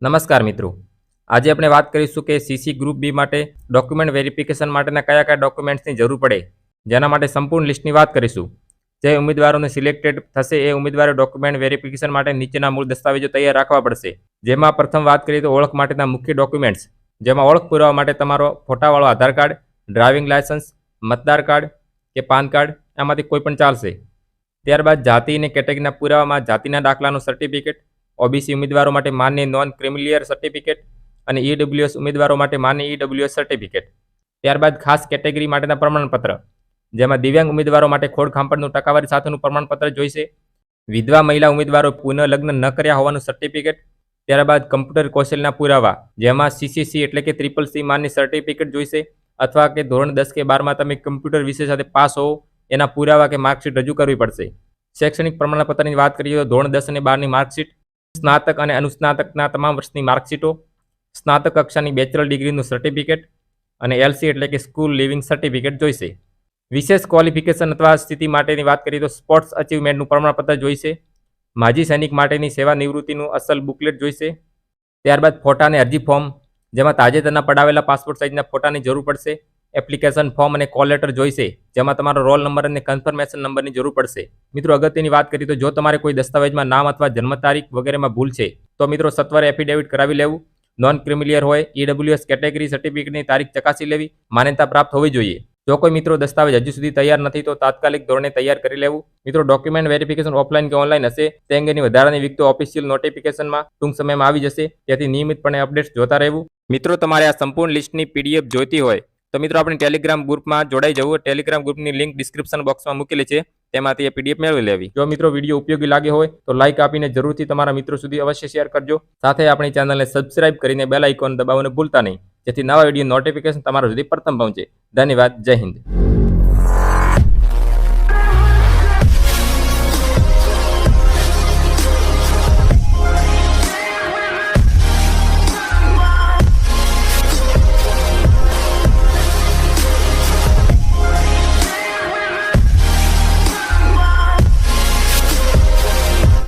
નમસ્કાર મિત્રો, આજે આપણે વાત કરીશું કે સીસી ગ્રુપ બી માટે ડોક્યુમેન્ટ વેરિફિકેશન માટેના કયા કયા ડોક્યુમેન્ટ્સની જરૂર પડે, જેના માટે સંપૂર્ણ લિસ્ટની વાત કરીશું. જે ઉમેદવારોને સિલેક્ટેડ થશે એ ઉમેદવારો ડોક્યુમેન્ટ વેરિફિકેશન માટે નીચેના મૂળ દસ્તાવેજો તૈયાર રાખવા પડશે. જેમાં પ્રથમ વાત કરીએ તો ઓળખ માટેના મુખ્ય ડોક્યુમેન્ટ્સ, જેમાં ઓળખ પુરાવા માટે તમારો ફોટાવાળો આધાર કાર્ડ, ડ્રાઇવિંગ લાયસન્સ, મતદાર કાર્ડ કે પાન કાર્ડ, આમાંથી કોઈ પણ ચાલશે. ત્યારબાદ જાતિ અને કેટેગરીના પુરાવામાં જાતિના દાખલાનું સર્ટિફિકેટ, ઓબીસી ઉમેદવારો માટે માન્ય નોન ક્રિમિલિયર સર્ટિફિકેટ અને ઈડબ્લ્યુએસ ઉમેદવારો માટે માન્ય ઈડબ્લ્યુએસ સર્ટિફિકેટ. ત્યારબાદ ખાસ કેટેગરી માટેના પ્રમાણપત્ર, જેમાં દિવ્યાંગ ઉમેદવારો માટે ખોડ ખાંપણનું ટકાવારી સાથેનું પ્રમાણપત્ર જોઈશે. વિધવા મહિલા ઉમેદવારો પુનઃ લગ્ન ન કર્યા હોવાનું સર્ટિફિકેટ. ત્યારબાદ કમ્પ્યુટર કૌશલ્યના પુરાવા, જેમાં સીસીસી એટલે કે CCC માન્ય સર્ટિફિકેટ જોઈશે, અથવા કે ધોરણ 10 કે 12માં તમે કમ્પ્યુટર વિષય સાથે પાસ હોવો એના પુરાવા કે માર્કશીટ રજૂ કરવી પડશે. શૈક્ષણિક પ્રમાણપત્રની વાત કરીએ તો ધોરણ 10 અને 12ની માર્કશીટ, સ્નાતક અને અનુસ્નાતકના તમામ વર્ષની માર્કશીટો, સ્નાતક કક્ષાની બેચલર ડિગ્રીનું સર્ટિફિકેટ અને LC એટલે કે સ્કૂલ લિવિંગ સર્ટિફિકેટ જોઈશે. વિશેષ ક્વોલિફિકેશન અથવા સ્થિતિ માટેની વાત કરીએ તો સ્પોર્ટ્સ અચીવમેન્ટનું પ્રમાણપત્ર જોઈશે. માજી સૈનિક માટેની સેવા નિવૃત્તિનું અસલ બુકલેટ જોઈશે. ત્યારબાદ ફોટા અને અરજી ફોર્મ, જેમાં તાજેતરના પડાવેલા પાસપોર્ટ સાઇઝના ફોટાની જરૂર પડશે. એપ્લિકેશન ફોર્મ અને કોલ લેટર જોઈશે, જેમાં તમારો રોલ નંબર અને કન્ફર્મેશન નંબરની જરૂર પડશે. મિત્રો, અગત્યની વાત કરીએ તો જો તમારે કોઈ દસ્તાવેજમાં નામ અથવા જન્મ તારીખ વગેરેમાં ભૂલ છે તો મિત્રો સત્વરે એફિડેવિટ કરાવી લેવું. નોન ક્રિમિલિયર હોય, ઈડબ્લ્યુએસ કેટેગરી સર્ટિફિકેટની તારીખ ચકાસી લેવી, માન્યતા પ્રાપ્ત હોવી જોઈએ. જો કોઈ મિત્રો દસ્તાવેજ હજુ સુધી તૈયાર નથી તો તાત્કાલિક ધોરણે તૈયાર કરી લેવું. મિત્રો, ડોક્યુમેન્ટ વેરિફિકેશન ઓફલાઈન કે ઓનલાઈન હશે તે અંગેની વધારાની વિગતો ઓફિશિયલ નોટિફિકેશનમાં ટૂંક સમયમાં આવી જશે, તેથી નિયમિતપણે અપડેટ્સ જોતા રહેવું. મિત્રો, તમારે આ સંપૂર્ણ લિસ્ટની PDF જોઈતી હોય તો મિત્રો આપણી ટેલિગ્રામ ગ્રુપમાં જોડાઈ જવું. ટેલિગ્રામ ગ્રુપની લિંક ડિસ્ક્રિપ્શન બોક્સમાં મૂકેલી છે, તેમાંથી એ PDF મેળવી લેવી. જો મિત્રો વિડીયો ઉપયોગી લાગે હોય તો લાઇક આપીને જરૂરથી તમારા મિત્રો સુધી અવશ્ય શેર કરજો. સાથે આપણી ચેનલને સબસ્ક્રાઇબ કરીને બેલ આઇકોન દબાવવાનું ભૂલતા નહીં, જેથી નવા વિડીયો નોટિફિકેશન તમારા સુધી પ્રથમ પહોંચે. ધન્યવાદ. જય હિન્દ.